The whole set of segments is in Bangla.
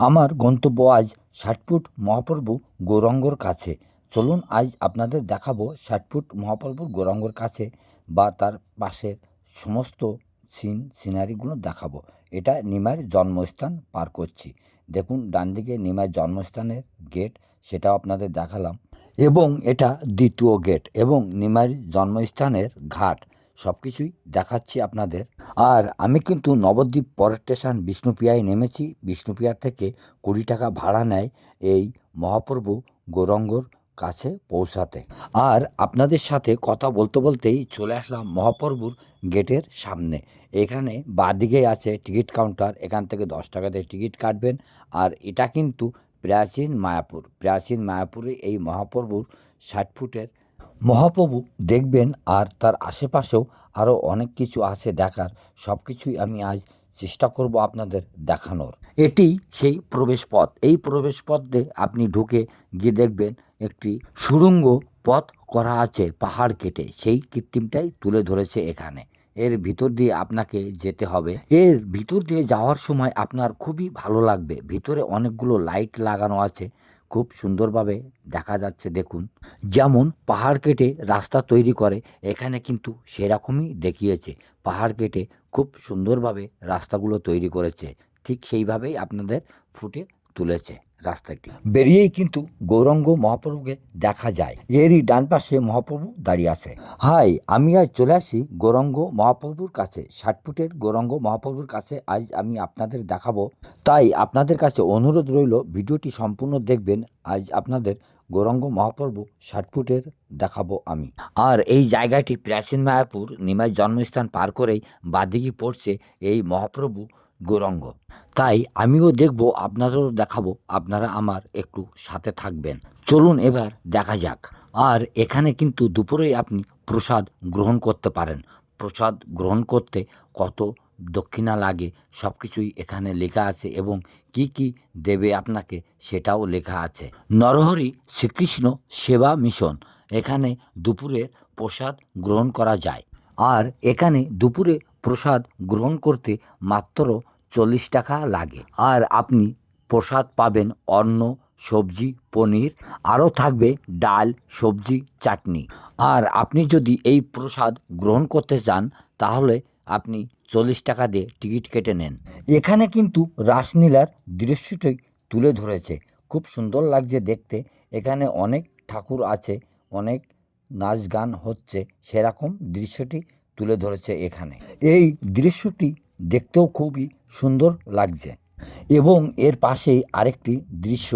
আমার গন্তব্য আজ ৬০ ফুট মহাপ্রভু গৌরাঙ্গর কাছে। চলুন আজ আপনাদের দেখাবো ৬০ ফুট মহাপ্রভুর গৌরাঙ্গর কাছে বা তার পাশের সমস্ত সিনারিগুলো দেখাবো। এটা নিমাইয়ের জন্মস্থান পার করছি। দেখুন ডান দিকে নিমাইয়ের জন্মস্থানের গেট, সেটাও আপনাদের দেখালাম, এবং এটা দ্বিতীয় গেট এবং নিমাইয়ের জন্মস্থানের ঘাট, সব কিছুই দেখাচ্ছি আপনাদের। আর আমি কিন্তু নবদ্বীপ পরের স্টেশন বিষ্ণুপ্রিয়ায় নেমেছি। বিষ্ণুপ্রিয়ার থেকে 20 টাকা ভাড়া নেয় এই মহাপ্রভু গৌরাঙ্গর কাছে পৌঁছাতে। আর আপনাদের সাথে কথা বলতে বলতেই চলে আসলাম মহাপ্রভুর গেটের সামনে। এখানে বাঁদিকে আছে টিকিট কাউন্টার, এখান থেকে 10 টাকা দিয়ে টিকিট কাটবেন। আর এটা কিন্তু প্রাচীন মায়াপুর। প্রাচীন মায়াপুরে এই মহাপ্রভুর ৬০ ফুটের মহাপ্রভু দেখবেন। আর তার আশেপাশেও আরও অনেক কিছু আছে দেখার, সব কিছুই আমি আজ চেষ্টা করব আপনাদের দেখানোর। এটি সেই প্রবেশপথ। এই প্রবেশপথ দিয়ে আপনি ঢুকে গিয়ে দেখবেন একটি সুড়ঙ্গ পথ করা আছে পাহাড় কেটে, সেই কৃত্রিমটাই তুলে ধরেছে এখানে। এর ভিতর দিয়ে আপনাকে যেতে হবে। এর ভিতর দিয়ে যাওয়ার সময় আপনার খুবই ভালো লাগবে। ভিতরে অনেকগুলো লাইট লাগানো আছে, খুব সুন্দরভাবে দেখা যাচ্ছে। দেখুন, যেমন পাহাড় কেটে রাস্তা তৈরি করে, এখানে কিন্তু সেরকমই দেখিয়েছে। পাহাড় কেটে খুব সুন্দরভাবে রাস্তাগুলো তৈরি করেছে, ঠিক সেইভাবেই আপনাদের ফুটে তুলেছে রাস্তাটি। বেরিয়েই কিন্তু গৌরাঙ্গ মহাপ্রভুকে দেখা যায়। এরই ডান পাশে মহাপ্রভু দাঁড়িয়ে আছে। হাই, আমি আজ চলে আসি গৌরাঙ্গ মহাপ্রভুর কাছে। ৬০ ফুটের গৌরাঙ্গ মহাপ্রভুর কাছে আজ আমি আপনাদের দেখাবো। তাই আপনাদের কাছে অনুরোধ রইল, ভিডিওটি সম্পূর্ণ দেখবেন। আজ আপনাদের গৌরাঙ্গ মহাপ্রভু ৬০ ফুটের দেখাবো আমি। আর এই জায়গাটি প্রাচীন মায়াপুর নিমাইয়ের জন্মস্থান পার করেই বাদিকে পড়ছে এই মহাপ্রভু গৌরাঙ্গ। তাই আমিও দেখব, আপনাদেরও দেখাবো, আপনারা আমার একটু সাথে থাকবেন। চলুন এবার দেখা যাক। আর এখানে কিন্তু দুপুরেই আপনি প্রসাদ গ্রহণ করতে পারেন। প্রসাদ গ্রহণ করতে কত দক্ষিণা লাগে সব কিছুই এখানে লেখা আছে, এবং কি কি দেবে আপনাকে সেটাও লেখা আছে। নরহরি শ্রীকৃষ্ণ সেবা মিশন, এখানে দুপুরে প্রসাদ গ্রহণ করা যায়। আর এখানে দুপুরে প্রসাদ গ্রহণ করতে মাত্র 40 টাকা লাগে। আর আপনি প্রসাদ পাবেন অন্ন, সবজি, পনির, আরও থাকবে ডাল, সবজি, চাটনি। আর আপনি যদি এই প্রসাদ গ্রহণ করতে চান তাহলে আপনি 40 টাকা দিয়ে টিকিট কেটে নেন। এখানে কিন্তু রাসলীলার দৃশ্যটি তুলে ধরেছে, খুব সুন্দর লাগছে দেখতে। এখানে অনেক ঠাকুর আছে, অনেক নাচ গান হচ্ছে, সেরকম দৃশ্যটি তুলে ধরেছে এখানে। এই দৃশ্যটি দেখতেও খুবই সুন্দর লাগছে, এবং এর পাশেই আরেকটি দৃশ্য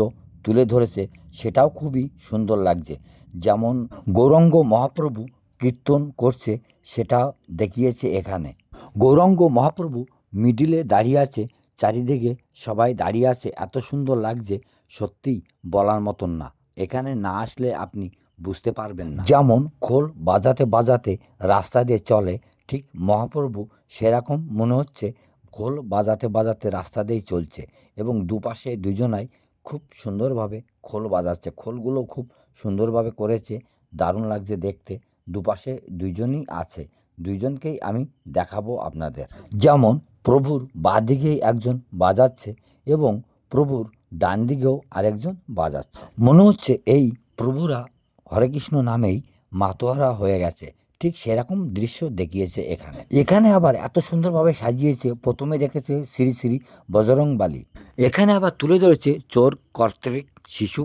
তুলে ধরেছে, সেটাও খুবই সুন্দর লাগছে। যেমন গৌরাঙ্গ মহাপ্রভু কীর্তন করছে, সেটা দেখিয়েছে এখানে। গৌরাঙ্গ মহাপ্রভু মিডিলে দাঁড়িয়ে আছে, চারিদিকে সবাই দাঁড়িয়ে আছে, এত সুন্দর লাগছে, সত্যিই বলার মতন না। এখানে না আসলে আপনি বুঝতে পারবেন না। যেমন খোল বাজাতে বাজাতে রাস্তা দিয়ে চলে, ঠিক মহাপ্রভু সেরকম মনে হচ্ছে খোল বাজাতে বাজাতে রাস্তা দিয়েই চলছে, এবং দুপাশে দুজনাই খুব সুন্দরভাবে খোল বাজাচ্ছে। খোলগুলো খুব সুন্দরভাবে করেছে, দারুণ লাগছে দেখতে। দুপাশে দুইজনই আছে, দুইজনকেই আমি দেখাবো আপনাদের। যেমন প্রভুর বাঁদিকেই একজন বাজাচ্ছে এবং প্রভুর ডান দিকেও আরেকজন বাজাচ্ছে। মনে হচ্ছে এই প্রভুরা হরে কৃষ্ণ নামেই মাতোয়ারা হয়ে গেছে, ঠিক সেরকম দৃশ্য দেখিয়েছে এখানে। এখানে আবার এত সুন্দরভাবে সাজিয়েছে, প্রথমে রেখেছে শ্রী শ্রী বজরংবলী, এখানে আবার তুলে ধরেছে চোর কর্তৃক শিশু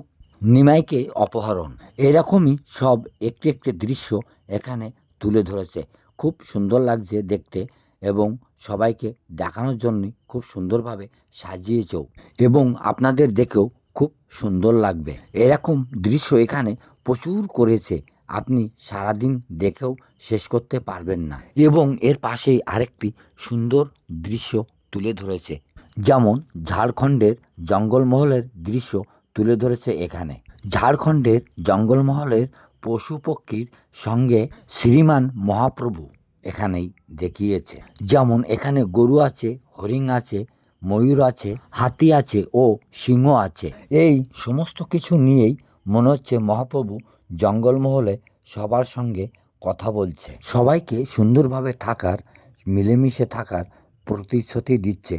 নিমাইকে অপহরণ। এরকমই সব একটি একটি দৃশ্য এখানে তুলে ধরেছে, খুব সুন্দর লাগছে দেখতে, এবং সবাইকে দেখানোর জন্যই খুব সুন্দরভাবে সাজিয়েছেও, এবং আপনাদের দেখেও খুব সুন্দর লাগবে। এরকম দৃশ্য এখানে প্রচুর করেছে, আপনি সারাদিন দেখেও শেষ করতে পারবেন না। এবং এর পাশেই আরেকটি সুন্দর দৃশ্য তুলে ধরেছে, যেমন ঝাড়খণ্ডের জঙ্গলমহলের দৃশ্য তুলে ধরেছে এখানে। ঝাড়খণ্ডের জঙ্গলমহলের পশু পক্ষীর সঙ্গে শ্রীমান মহাপ্রভু এখানেই দেখিয়েছে। যেমন এখানে গরু আছে, হরিণ আছে, ময়ূর আছে, হাতি আছে ও সিংহ আছে। এই সমস্ত কিছু নিয়েই মনে হচ্ছে মহাপ্রভু জঙ্গলমহলে সবার সঙ্গে কথা বলছে, সবাইকে সুন্দরভাবে থাকার, মিলেমিশে থাকার প্রতিশ্রুতি দিচ্ছে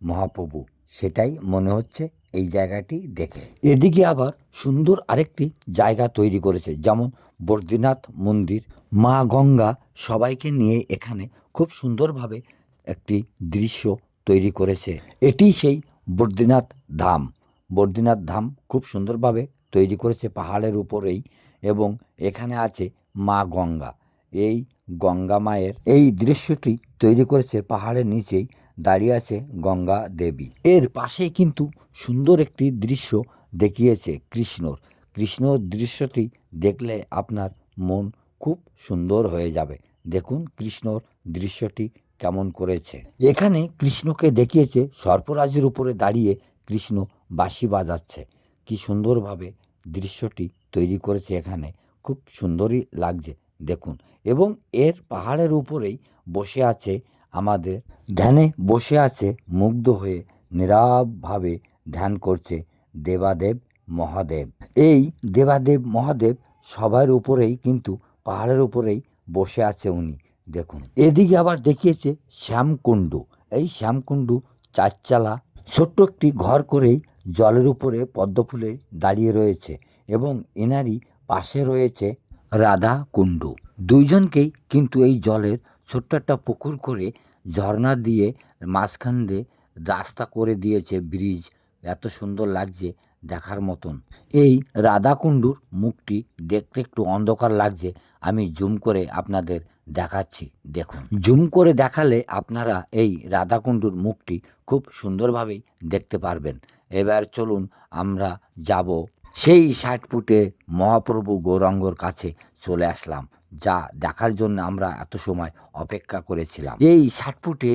মহাপ্রভু, সেটাই মনে হচ্ছে এই জায়গাটি দেখে। এদিকে আবার সুন্দর আরেকটি জায়গা তৈরি করেছে, যেমন বদ্রীনাথ মন্দির, মা গঙ্গা, সবাইকে নিয়ে এখানে খুব সুন্দরভাবে একটি দৃশ্য তৈরি করেছে। এটি সেই বদ্রীনাথ ধাম। বদ্রীনাথ ধাম খুব সুন্দরভাবে তৈরি করেছে পাহাড়ের উপরেই, এবং এখানে আছে মা গঙ্গা। এই গঙ্গা মায়ের এই দৃশ্যটি তৈরি করেছে পাহাড়ের নিচেই দাঁড়িয়ে আছে গঙ্গা দেবী। এর পাশেই কিন্তু সুন্দর একটি দৃশ্য দেখিয়েছে কৃষ্ণর। কৃষ্ণর দৃশ্যটি দেখলে আপনার মন খুব সুন্দর হয়ে যাবে। দেখুন কৃষ্ণর দৃশ্যটি কেমন করেছে। এখানে কৃষ্ণকে দেখিয়েছে সর্পরাজের উপরে দাঁড়িয়ে কৃষ্ণ বাঁশি বাজাচ্ছে। কি সুন্দরভাবে দৃশ্যটি তৈরি করেছে, এখানে খুব সুন্দরই লাগছে দেখুন। এবং এর পাহাড়ের উপরেই বসে আছে আমাদের ধ্যানে বসে আছে, মুগ্ধ হয়ে নীরবভাবে ধ্যান করছে দেবাদেব মহাদেব। এই দেবাদেব মহাদেব সবার উপরেই কিন্তু পাহাড়ের উপরেই বসে আছে উনি দেখুন। এদিকে আবার দেখিয়েছে শ্যামকুণ্ড। এই শ্যামকুণ্ড চারচালা ছোট্ট একটি ঘর করেই জলের উপরে পদ্মফুলে দাঁড়িয়ে রয়েছে, এবং এনারই পাশে রয়েছে রাধা কুণ্ড। দুইজনকেই কিন্তু এই জলের ছোট্ট একটা পুকুর করে ঝর্ণা দিয়ে মাঝখান দিয়ে রাস্তা করে দিয়েছে, ব্রিজ। এত সুন্দর লাগছে দেখার মতন। এই রাধাকুণ্ডুর মুখটি দেখতে একটু অন্ধকার লাগছে, আমি জুম করে আপনাদের দেখাচ্ছি দেখুন। জুম করে দেখালে আপনারা এই রাধাকুণ্ডুর মুখটি খুব সুন্দরভাবেই দেখতে পারবেন। এবার চলুন আমরা যাব সেই 60 ফুটে মহাপ্রভু গৌরাঙ্গর কাছে চলে আসলাম, যা দেখার জন্য আমরা এত সময় অপেক্ষা করেছিলাম। এই 60 ফুটে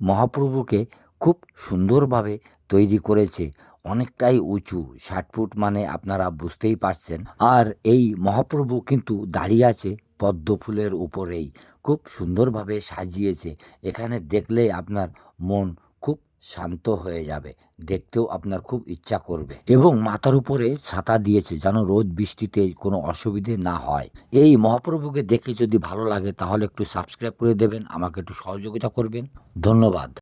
মহাপ্রভুকে খুব সুন্দরভাবে তৈরি করেছে, অনেকটাই উঁচু। 60 ফুট মানে আপনারা বুঝতেই পারছেন। আর এই মহাপ্রভু কিন্তু দাঁড়িয়ে আছে পদ্ম ফুলের উপরেই, খুব সুন্দরভাবে সাজিয়েছে। এখানে দেখলে আপনার মন খুব শান্ত হয়ে যাবে, দেখতেও আপনার খুব ইচ্ছা করবে। এবং মাথার উপরে ছাতা দিয়েছে যেন রোদ বৃষ্টিতে কোনো অসুবিধে না হয়। এই মহাপ্রভুকে দেখে যদি ভালো লাগে তাহলে একটু সাবস্ক্রাইব করে দেবেন, আমাকে একটু সহযোগিতা করবেন। ধন্যবাদ।